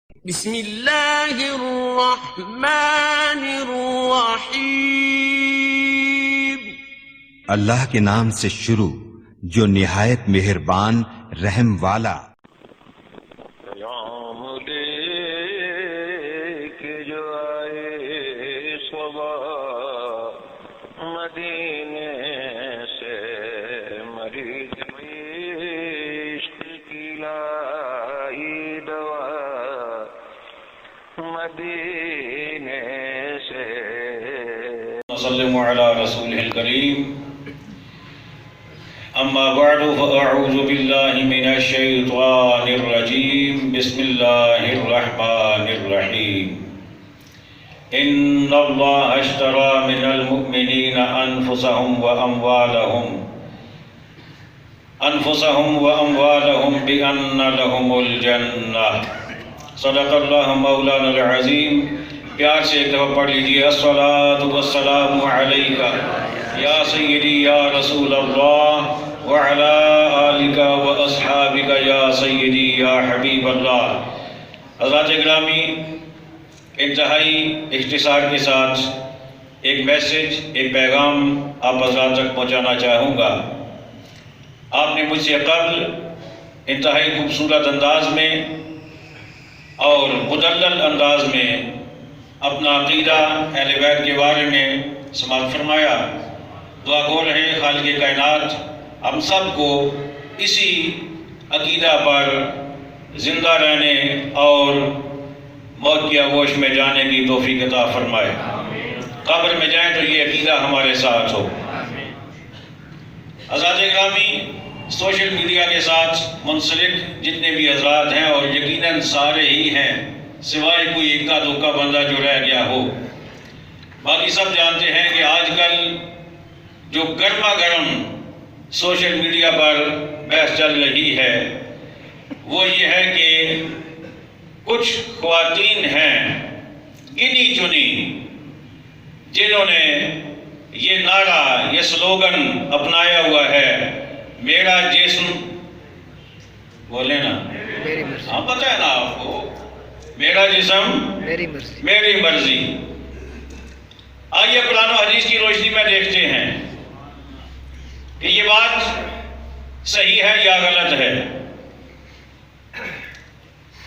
بسم اللہ الرحمن الرحیم۔ اللہ کے نام سے شروع جو نہایت مہربان رحم والا۔ پیام لے کے جو آئے صبح مدینے سے، مریض عشق کی لائی دوا مدینے سے۔ وسلم علی رسولہ الکریم، اما بعد فاعوذ باللہ من الشیطان الرجیم، بسم اللہ الرحمن الرحیم۔ ان اللہ اشتری من المؤمنین انفسهم واموالهم بان لهم الجنہ۔ صدق اللہ مولانا العظیم۔ پیار سے ایک دفعہ پڑھ لیجیے، الصلاۃ والسلام علیک یا سیدی یا رسول اللہ وعلی آلک واصحابک یا سیدی یا حبیب اللہ۔ حضرات گرامی، انتہائی اختصار کے ساتھ ایک میسج، ایک پیغام آپ حضرات تک پہنچانا چاہوں گا۔ آپ نے مجھ سے قبل انتہائی خوبصورت انداز میں اور مدلل انداز میں اپنا عقیدہ اہل بیت کے بارے میں سماعت فرمایا۔ دعا گو رہے خالق کائنات ہم سب کو اسی عقیدہ پر زندہ رہنے اور موت کی آغوش میں جانے کی توفیق عطا فرمائے۔ قبر میں جائیں تو یہ عقیدہ ہمارے ساتھ ہو۔ حضرات گرامی، سوشل میڈیا کے ساتھ منسلک جتنے بھی حضرات ہیں، اور یقیناً سارے ہی ہیں سوائے کوئی اکا دکا بندہ جو رہ گیا ہو، باقی سب جانتے ہیں کہ آج کل جو گرما گرم سوشل میڈیا پر بحث چل رہی ہے وہ یہ ہے کہ کچھ خواتین ہیں گنی چنی جنہوں نے یہ نعرہ، یہ سلوگن اپنایا ہوا ہے، میرا جسم، بولے نا، ہاں پتہ ہے نا آپ کو، میرا جسم میری مرضی۔ آئیے قرآن و حدیث کی روشنی میں دیکھتے ہیں کہ یہ بات صحیح ہے یا غلط ہے۔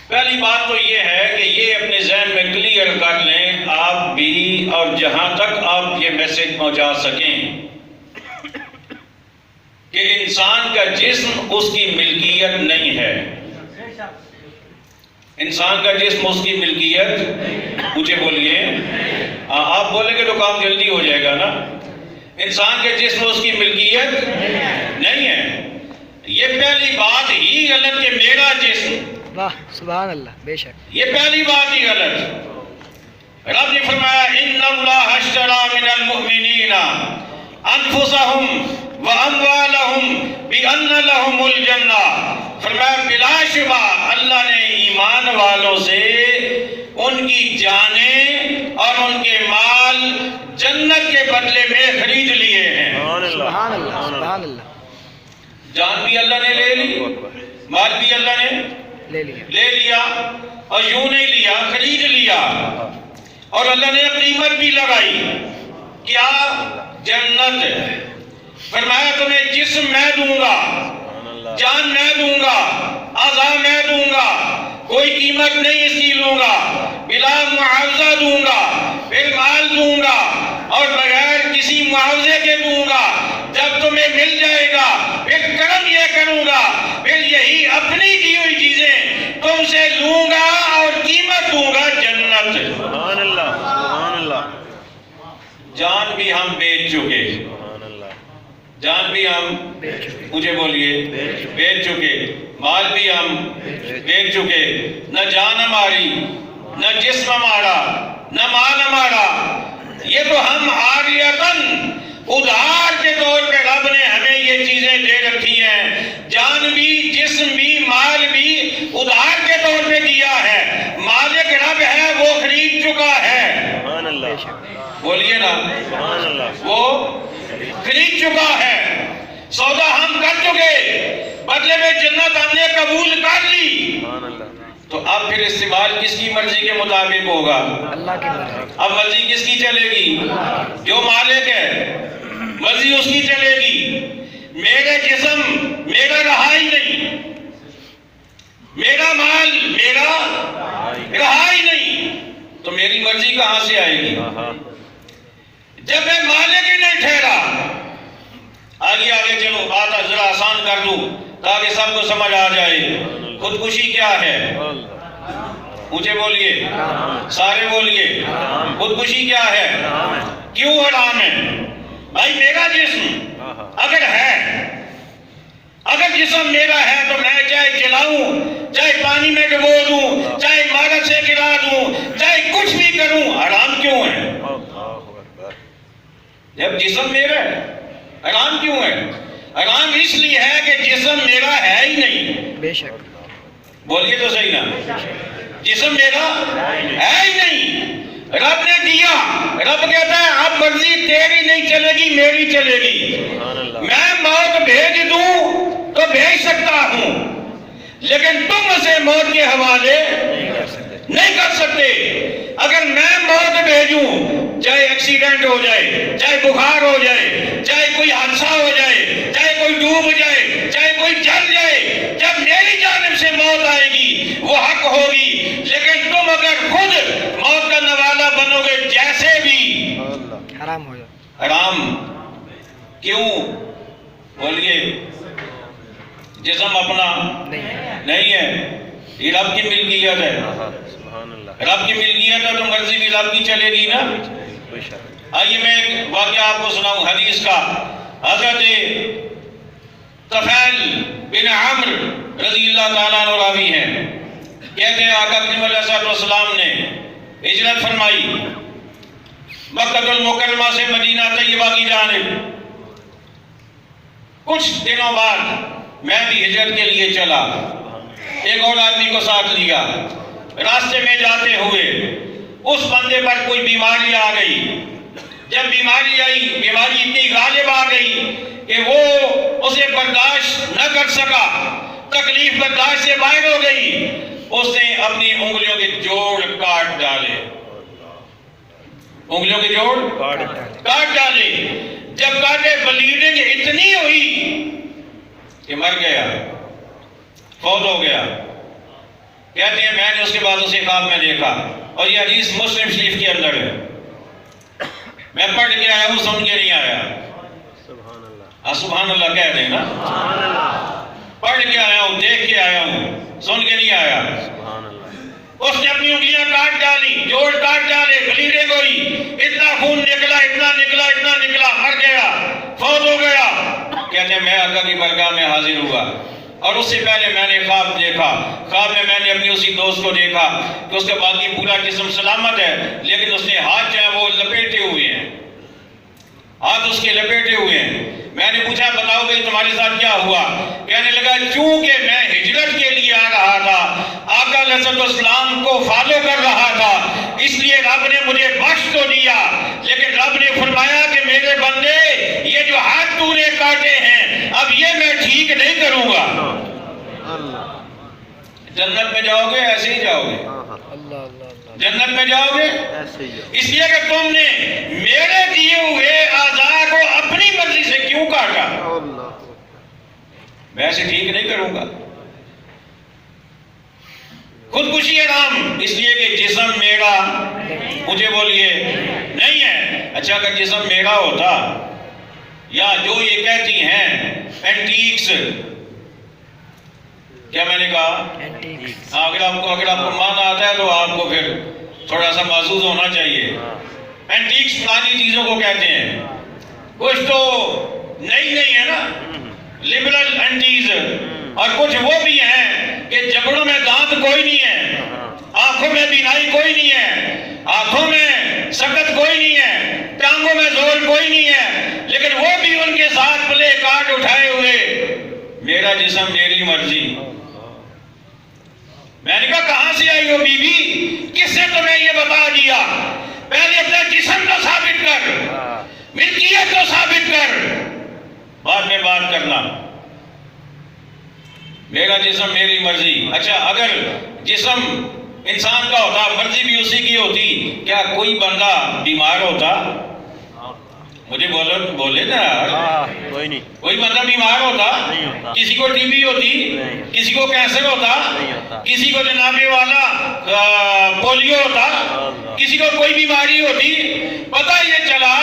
پہلی بات تو یہ ہے کہ یہ اپنے ذہن میں کلیئر کر لیں آپ بھی، اور جہاں تک آپ یہ میسج پہنچا سکیں کہ انسان کا جسم اس کی ملکیت نہیں ہے۔ انسان کا جسم اس کی ملکیت، مجھے بولیے، آپ بولیں گے تو کام جلدی ہو جائے گا نا۔ انسان کے جسم اس کی ملکیت نہیں ہے۔ یہ پہلی بات ہی غلط کہ میرا جسم، واہ سبحان اللہ، بے شک یہ پہلی بات ہی غلط۔ رب نے فرمایا ان اللہ اشتری من المؤمنین انفسهم واموالهم بان لهم الجنہ۔ فرمایا بلا شبہ اللہ نے ایمان والوں سے ان کی جانیں اور ان کے مال جنت کے بدلے میں خرید لیے ہیں۔ سبحان اللہ، سبحان اللہ۔ جان بھی اللہ نے لے لی، مال بھی اللہ نے لے لیا، اور یوں نہیں لیا، خرید لیا، اور اللہ نے قیمت بھی لگائی۔ کیا؟ جنت۔ فرمایا تمہیں جسم میں دوں گا، جان میں دوں گا، اعضاء میں دوں گا، کوئی قیمت نہیں اس کی لوں گا، بلا معاوضہ دوں گا، پھر مال دوں گا اور بغیر کسی معاوضے کے دوں گا۔ جب تمہیں مل جائے گا پھر کرم یہ کروں گا، پھر یہی اپنی دی ہوئی چیزیں تم سے لوں گا اور قیمت دوں گا جنت۔ سبحان اللہ، سبحان اللہ۔ جان بھی ہم بیچ چکے، جان بھی ہم، مجھے بولیے، بیچ چکے، مال بھی ہم بیچ چکے۔ نہ جان ہماری، نہ جسم ہمارا، نہ مال ہمارا، یہ تو ہم عاریتاً ادھار کے طور پہ رب نے ہمیں یہ چیزیں دے رکھی ہیں۔ جان بھی، جسم بھی، مال بھی ادھار کے طور پہ دیا ہے۔ مالک رب ہے، وہ خرید چکا ہے۔ بولیے نا، وہ خرید چکا ہے، سودا ہم کر چکے، بدلے میں جنت ہم نے قبول کر لی۔ تو اب پھر استعمال کس کی مرضی کے مطابق ہوگا؟ اللہ کی مرضی. اب مرضی کس کی چلے گی؟ جو مالک ہے مرضی اس کی چلے گی. میرے جسم میرا رہا ہی نہیں، میرا مال میرا رہا ہی نہیں، تو میری مرضی کہاں سے آئے گی؟ جب میں مالک ہی نہیں ٹھہرا. آگے آگے چلو، بات ذرا آسان کر دوں تاکہ سب کو سمجھ آ جائے. خودکشی کیا ہے؟ اونچے بولیے، سارے بولیے. خودکشی کیا ہے؟ کیوں حرام ہے؟ بھائی میرا جسم اگر ہے، اگر جسم میرا ہے تو میں چاہے جلاؤں، چاہے پانی میں ڈبو دوں، چاہے عمارت سے گرا دوں، چاہے کچھ بھی کروں، حرام کیوں ہے؟ جب جسم میرا ہے حرام کیوں ہے؟ حرام اس لیے ہے کہ جسم میرا ہے ہی نہیں. بے شک. بولیے تو صحیح نا، جسم میرا ہے ہی نہیں. رب نے دیا، رب کہتا ہے اب مرضی تیری نہیں چلے گی میری چلے گی. میں موت بھیج دوں تو بھیج سکتا ہوں، لیکن تم اسے موت کے حوالے نہیں کر سکتے. اگر میں موت بھیجوں، چاہے ایکسیڈنٹ ہو جائے، چاہے بخار ہو جائے، چاہے کوئی حادثہ ہو جائے، چاہے کوئی ڈوب جائے، چاہے کوئی جل جائے، جب میری جانب سے موت آئے گی وہ حق ہوگی. لیکن تم اگر خود موت کا نوالا بنو گے جیسے بھی، حرام ہو جائے. حرام کیوں؟ بولیے. جسم اپنا نہیں ہے، یہ رب کی ملکیت ہے. رب کی ملکیت ہے تو مرضی بھی رب کی چلے گی نا. آئیے میں ایک واقعہ آپ کو سناؤں حدیث کا. حضرت طفیل بن عمرو رضی اللہ تعالیٰ عنہ راوی ہیں. کہتے ہیں آقا کریم علیہ السلام نے ہجرت فرمائی مکہ المکرمہ سے مدینہ طیبہ کی جانب. کچھ دنوں بعد میں بھی ہجرت کے لیے چلا، ایک اور آدمی کو ساتھ لیا. راستے میں جاتے ہوئے اس بندے پر کوئی بیماری آ گئی. جب بیماری آئی، بیماری اتنی غالب آ گئی کہ وہ اسے برداشت نہ کر سکا، تکلیف برداشت سے باہر ہو گئی. اس نے اپنی انگلیوں کے جوڑ کاٹ ڈالے، انگلیوں کے جوڑ کاٹ ڈالے. جب کاٹے بلیڈنگ اتنی ہوئی کہ مر گیا، فوت ہو گیا. کہتے ہیں میں نے اس کے بعد اسے خواب میں دیکھا، اور یہ حدیث مسلم شریف کے اندر ہے. میں پڑھ کے آیا ہوں، سن کے نہیں آیا. سبحان اللہ کہہ دیں نا. پڑھ کے آیا ہوں، دیکھ کے آیا ہوں، سن کے نہیں آیا. اس نے اپنی انگلیاں کاٹ ڈالی، جوڑ کاٹ ڈالے، بلیڈنگ ہوئی، اتنا خون نکلا، اتنا نکلا، اتنا نکلا، مر گیا، فوت ہو گیا. کہتے ہیں میں آقا کی بارگاہ میں حاضر ہوا، اور اس سے پہلے میں نے خواب دیکھا. خواب میں میں نے اپنی اسی دوست کو دیکھا کہ اس کا باقی پورا جسم سلامت ہے، لیکن اس نے ہاتھ جو ہے وہ لپیٹے ہوئے ہیں، ہاتھ اس کے لپیٹے ہوئے ہیں. میں نے پوچھا بتاؤ بھائی تمہارے ساتھ کیا ہوا؟ کہنے لگا چونکہ میں ہجرت کے لیے آ رہا تھا، آقا علیہ السلام کو فالو کر رہا تھا، اس لیے رب نے مجھے بخش تو دیا، لیکن رب نے فرمایا کہ میرے بندے یہ جو ہاتھ تو نے کاٹے ہیں اب یہ میں ٹھیک نہیں کروں گا. جنت میں جاؤ گے ایسے ہی جاؤ گے، جنت میں جاؤ گے اس لیے کہ تم نے میرے دیے ہوئے اعضاء کو اپنی مرضی سے کیوں کاٹا. میں ایسے ٹھیک نہیں کروں گا. خودکشی حرام اس لیے کہ جسم میرا، مجھے بولیے، نہیں ہے. اچھا اگر جسم میرا ہوتا، یا جو یہ کہتی ہیں اینٹیکس، کیا میں نے کہا؟ اگر آپ کو معنی آتا ہے تو آپ کو پھر تھوڑا سا محسوس ہونا چاہیے. اینٹیکس پرانی چیزوں کو کہتے ہیں. کچھ تو نئی ہے نا، لبرل اینٹیز، اور کچھ وہ بھی ہیں کہ جبڑوں میں دانت کوئی نہیں ہے، آنکھوں میں بینائی کوئی نہیں ہے، آنکھوں میں سکت کوئی نہیں ہے، ٹانگوں میں زور کوئی نہیں ہے، لیکن وہ بھی ان کے ساتھ پلے کارڈ اٹھائے ہوئے، میرا جسم میری مرضی. میں نے کہا کہاں سے آئی ہو بی بی؟ کس نے تمہیں یہ بتا دیا؟ پہلے اپنا جسم تو ثابت کر، ملکیت تو ثابت کر، بعد میں بات کرنا. میرا جسم میری مرضی. اچھا اگر جسم انسان کا ہوتا مرضی بھی اسی کی ہوتی, کیا کوئی بندہ بیمار ہوتا؟ مجھے بولے نا, کوئی نہیں, کوئی بندہ بیمار ہوتا؟ نہیں ہوتا. کسی کو ٹی بی ہوتی, کسی کو کینسر ہوتا, نہیں ہوتا. کسی کو جناب والا پولیو ہوتا, کسی کو کوئی بیماری ہوتی. پتہ یہ چلا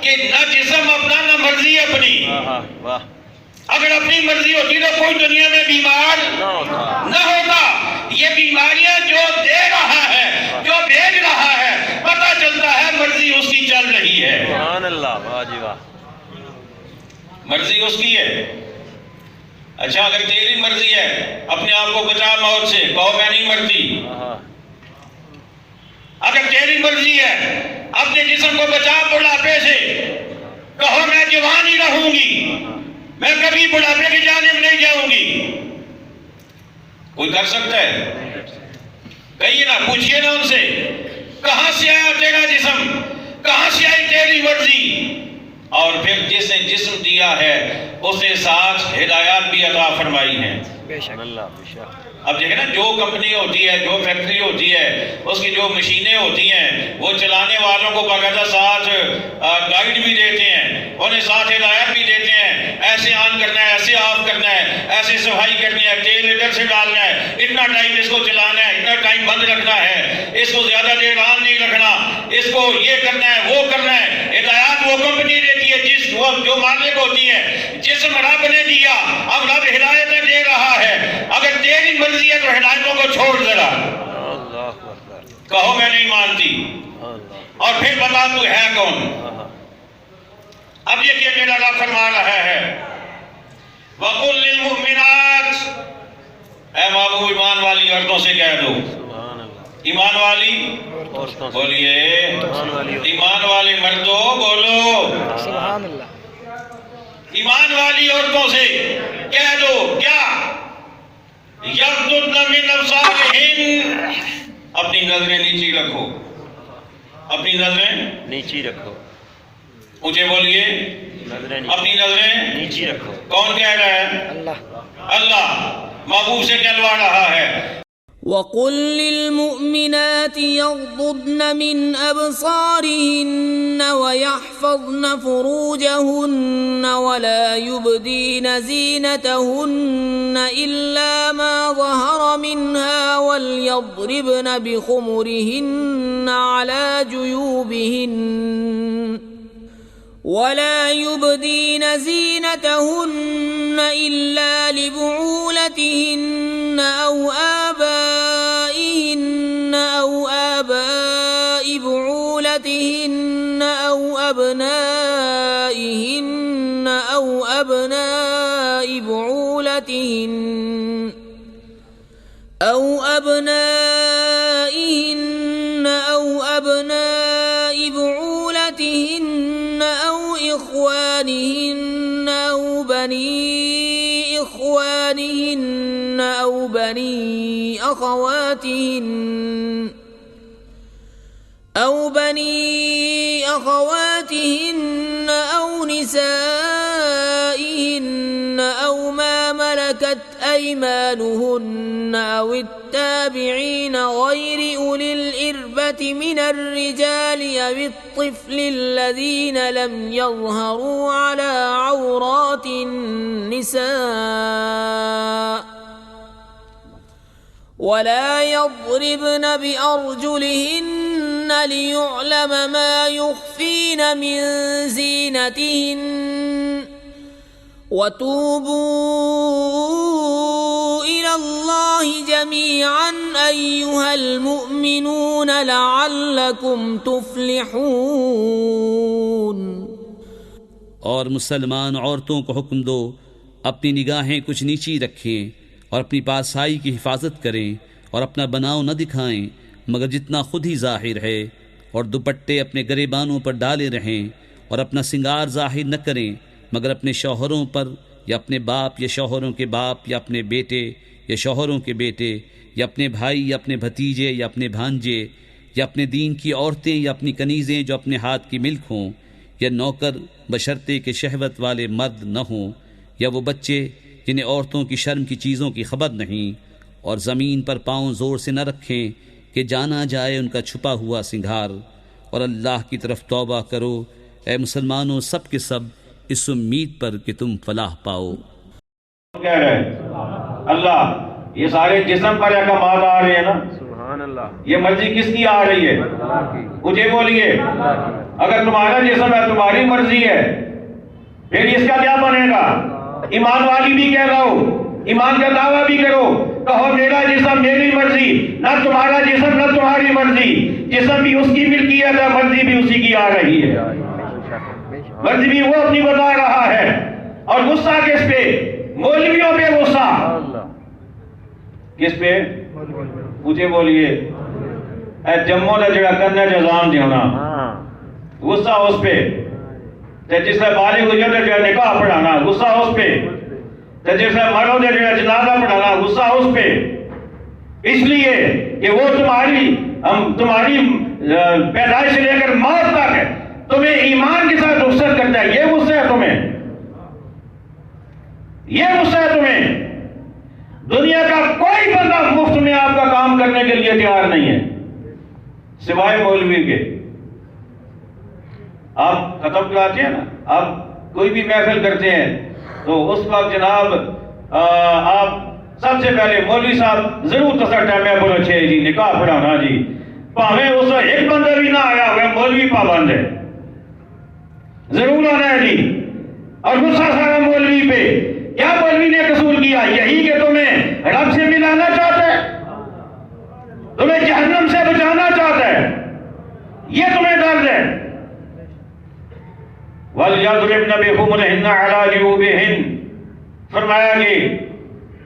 کہ نہ جسم اپنا نہ مرضی اپنی. واہ, اگر اپنی مرضی ہوتی تو کوئی دنیا میں بیمار نہ ہوتا. یہ بیماریاں جو دے رہا ہے, جو بھیج رہا ہے, پتہ چلتا ہے مرضی اس کی چل رہی ہے. سبحان اللہ, واہ جی واہ, مرضی اس کی ہے. اچھا اگر تیری مرضی ہے اپنے آپ کو بچا موت سے, کہو میں نہیں مرتی. اگر تیری مرضی ہے اپنے جسم کو بچا بڑھاپے سے, کہو میں جوان ہی رہوں گی, میں کبھی بڑھاپے کی جانب نہیں جاؤں گی. کوئی کر سکتا ہے؟ کہیے نا, پوچھئے نا ان سے, کہاں سے آیا تیرا جسم, کہاں سے آئی تیری مرضی؟ اور پھر جس نے جسم دیا ہے اس نے ساتھ ہدایات بھی عطا فرمائی ہیں. بے شک. اللہ بے شک. اب دیکھیں نا, جو کمپنی ہوتی ہے, جو فیکٹری ہوتی ہے, اس کی جو مشینیں ہوتی ہیں, وہ چلانے والوں کو باقاعدہ ساتھ گائیڈ بھی دیتے ہیں, انہیں ساتھ ہدایت بھی دیتے ہیں, ایسے آن کرنا ہے, ایسے آف کرنا ہے, ایسے صفائی کرنی ہے, تیل ادھر سے ڈالنا ہے, اتنا ٹائم اس کو چلانا ہے, اتنا ٹائم بند رکھنا ہے, اس کو زیادہ دیر آن نہیں رکھنا, اس کو یہ کرنا ہے, وہ کرنا ہے. ہدایات وہ کمپنی دیتی ہے جو مالک ہوتی ہے. جسم رب نے دیا, اب رب ہدایتیں دے رہا ہے. اگر تیری مرضی ہے تو ہدایتوں کو چھوڑ ذرا, کہو میں نہیں مانتی, اور پھر بتا تو ہے کون. اب یہ کہ میرا رب فرما رہا ہے, وَقُلْ لِلْمُؤْمِنَاتِ, اے محبوب ایمان والی عورتوں سے کہہ دو. ایمان والی بولیے, ایمان والی مردوں بولو, سبحان اللہ. ایمان والی عورتوں سے کہہ دو کیا, یغضضن من ابصارہن, اپنی نظریں نیچی رکھو, اپنی نظریں نیچی رکھو, اونچے بولیے, اپنی نظریں نیچی رکھو. کون کہہ رہا ہے؟ اللہ. اللہ محبوب سے کہلوا رہا ہے. وقل للمؤمنات يغضضن من أبصارهن ويحفظن فروجهن ولا يبدين زينتهن إلا ما ظهر منها وليضربن بخمرهن على جيوبهن ولا يبدين زينتهن إلا لبعولتهن أو آبائهن أو آباء بعولتهن أو أبنائهن أو أبناء بعولتهن أو أبنائهن أو أبناء بعولتهن أو إخوانهن أو بني إخوانهن أو بني أخواتهن أو نسائهن أو ما ملكت أيمانهن أو التابعين غير أولي الإربة من الرجال أو الطفل الذين لم يظهروا على عورات النساء ولا يضربن بأرجلهن ليعلم ما يخفين من زينتهن وتوبوا إلى الله جميعا أيها المؤمنون لعلكم تفلحون. اور مسلمان عورتوں کو حکم دو اپنی نگاہیں کچھ نیچی رکھیں اور اپنی پاسائی کی حفاظت کریں اور اپنا بناؤ نہ دکھائیں مگر جتنا خود ہی ظاہر ہے, اور دوپٹے اپنے گریبانوں پر ڈالے رہیں اور اپنا سنگار ظاہر نہ کریں مگر اپنے شوہروں پر یا اپنے باپ یا شوہروں کے باپ یا اپنے بیٹے یا شوہروں کے بیٹے یا اپنے بھائی یا اپنے بھتیجے یا اپنے بھانجے یا اپنے دین کی عورتیں یا اپنی کنیزیں جو اپنے ہاتھ کی ملک ہوں یا نوکر بشرطے کہ شہوت والے مرد نہ ہوں یا وہ بچے جنہیں عورتوں کی شرم کی چیزوں کی خبر نہیں، اور زمین پر پاؤں زور سے نہ رکھیں کہ جانا جائے ان کا چھپا ہوا سنگھار، اور اللہ کی طرف توبہ کرو اے مسلمانوں سب کے سب، اس امید پر کہ تم فلاح پاؤ۔ کہہ رہے اللہ، یہ سارے جسم پر احکامات آ رہے ہیں نا، سبحان اللہ، یہ مرضی کس کی آ رہی ہے؟ مجھے بولیے، اگر تمہارا جسم ہے، تمہاری مرضی ہے، پھر اس کا کیا بنے گا؟ ایمان والی بھی کہہ رہو، ایمان کا دعویٰ بھی کرو، کہو میرا جسم میری مرضی، نہ تمہارا جسم نہ تمہاری مرضی، جسم بھی اس کی ملکیت ہے، مرضی بھی اسی کی آ رہی ہے، مرضی بھی وہ اپنی بتا رہا ہے۔ اور غصہ کس پہ؟ مولویوں پہ غصہ، کس پہ؟ مجھے بولیے، اے جموں نے جڑا کرنا جزام دیونا، غصہ اس پہ، جس نے بالغ ہوئی نے جو نکاح پڑھانا، غصہ اس پہ، جس نے مرو نے جو جنازہ پڑھانا، غصہ اس پہ، اس لیے کہ وہ تمہاری پیدائش سے لے کر موت تک ہے، تمہیں ایمان کے ساتھ رخصت کرتا ہے، یہ غصہ ہے تمہیں، یہ غصہ ہے تمہیں۔ دنیا کا کوئی بندہ مفت میں آپ کا کام کرنے کے لیے تیار نہیں ہے سوائے مولوی کے۔ آپ ختم کراتے ہیں نا، آپ کوئی بھی محفل کرتے ہیں تو اس وقت جناب آپ سب سے پہلے مولوی صاحب ضرور تسٹا میں بولو چھے جی نکاح پڑھانا جی، پاہمیں اس وقت ایک بندہ بھی نہ آیا ہوئے مولوی پابند ہے، ضرور آنا ہے جی۔ اور غصہ سارا مولوی پہ، کیا مولوی نے قصور کیا؟ یہی کہ تمہیں رب سے ملانا چاہتا ہے، تمہیں جہنم سے بچانا چاہتا ہے، یہ تمہیں درد ہے۔ وَلْيَضْرِبْنَ بِخُمُرِهِنَّ عَلَىٰ جُيُوبِهِنَّ، فرمایا کہ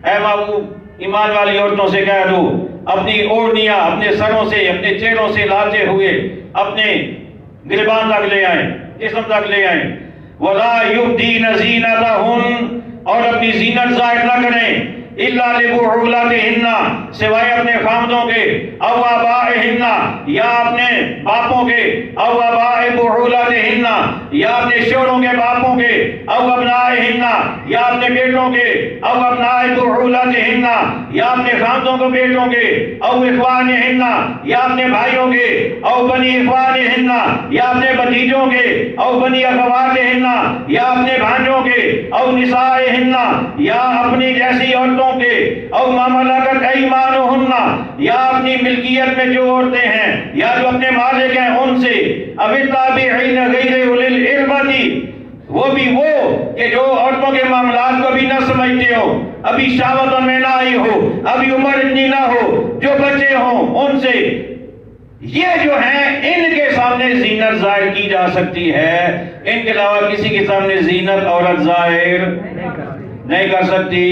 اے محبوب ایمان والی عورتوں سے کہہ دو اپنی اوڑھنیاں اپنے سروں سے اپنے چہروں سے لاتے ہوئے اپنے گریبان تک لے آئیں، جسم تک لے آئیں۔ وَلَا يُبْدِينَ زِينَتَهُنَّ، اور اپنی زینت ظاہر نہ کریں، اِلَّا لِبُعُولَتِهِنَّ، سوائے اپنے خامدوں کے، او آبائِهِنَّ، یا اپنے باپوں کے، او آباء بُعُولَتِهِنَّ، یا اپنے شوہروں کے باپوں کے، او ابنائِهِنَّ، یا اپنے بیٹوں کے، او ابناء بُعُولَتِهِنَّ، یا اپنے خامدوں کے بیٹوں کے، او اخوانِهِنَّ، یا اپنے بھائیوں کے، او بنی اخوانِهِنَّ، یا اپنے بھتیجوں کے، او بنی اخواتِهِنَّ، یا اپنے بھانجوں کے، او نسائِهِنَّ، یا اپنی جیسی عورتوں کے، او ما ملکت ایمانہن، یا اپنی ملکیت میں جو عورتیں ہیں یا جو اپنے مالک ہیں ان سے، اب التابعین غیر اولی الاربۃ، وہ بھی وہ کہ جو عورتوں کے معاملات کو بھی نہ سمجھتے ہو، ابھی شہوت ان میں نہ آئی ہو، ابھی عمر اتنی نہ ہو، جو بچے ہوں ان سے، یہ جو ہیں ان کے سامنے زینت ظاہر کی جا سکتی ہے، ان کے علاوہ کسی کے سامنے زینت عورت ظاہر نہیں کر سکتی۔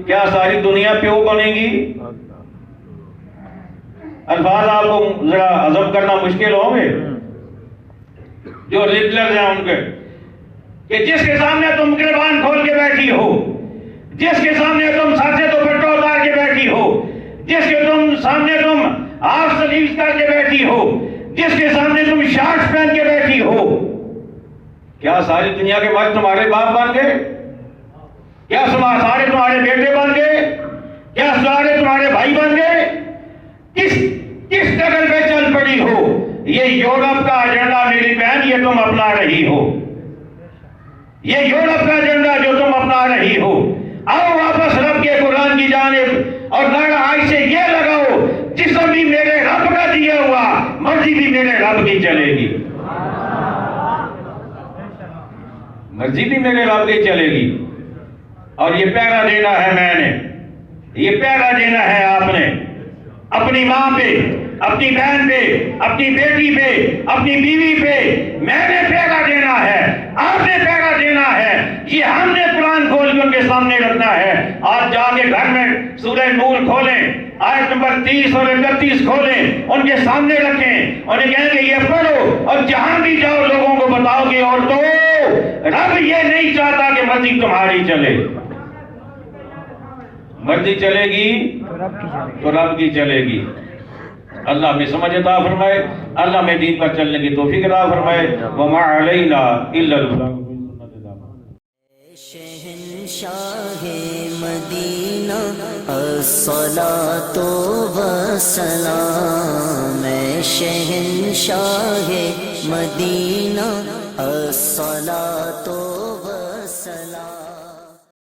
کیا ساری دنیا پیو بنے گی؟ الفاظ آپ کو ذرا ہضم کرنا مشکل ہوں گے، جو ریڈلرز ہیں ان کے، کہ جس کے سامنے تم گریبان کھول کے بیٹھی ہو، جس کے سامنے تم سر سے دوپٹہ اتار کے بیٹھی ہو، جس کے سامنے تم ہاف سلیوز کر کے بیٹھی ہو، جس کے سامنے تم شارٹس پہن کے بیٹھی ہو، کیا ساری دنیا کے مرد تمہارے باپ بن گئے؟ کیا سارے تمہارے بیٹے بن گئے؟ کیا سارے تمہارے بھائی بن گئے؟ کس ڈگر پہ چل پڑی ہو؟ یہ یورپ کا ایجنڈا میری بہن یہ تم اپنا رہی ہو، یہ یورپ کا ایجنڈا جو تم اپنا رہی ہو۔ آؤ واپس رب کے قرآن کی جانب، اور ناڑا آئی سے یہ لگاؤ جسم بھی میرے رب کا دیا ہوا، مرضی بھی میرے رب کی چلے گی، مرضی بھی میرے رب کی چلے گی۔ اور یہ پہرا دینا ہے میں نے، یہ پہرا دینا ہے آپ نے، اپنی ماں پہ، اپنی بہن پہ، اپنی بیٹی پہ، اپنی بیوی پہ میں نے پہرا دینا ہے، آپ نے پہرا دینا ہے۔ یہ ہم نے قرآن کھول کے ان کے سامنے رکھنا ہے۔ آج جا کے گھر میں سورہ نور کھولیں، آیت نمبر 30 اور 31 کھولیں، ان کے سامنے رکھیں، انہیں کہیں کہ یہ پڑھو، اور جہاں بھی جاؤ لوگوں کو بتاؤ کہ عورتوں رب یہ نہیں چاہتا کہ مرضی تمہاری چلے، مرضی چلے گی تو رب کی چلے گی۔ اللہ ہمیں سمجھ عطا فرمائے، اللہ ہمیں دین پر چلنے کی توفیق عطا فرمائے۔ وما علینا الا البلاغ۔ شہنشاہ مدینہ الصلاۃ والسلام شہنشاہ مدینہ الصلاۃ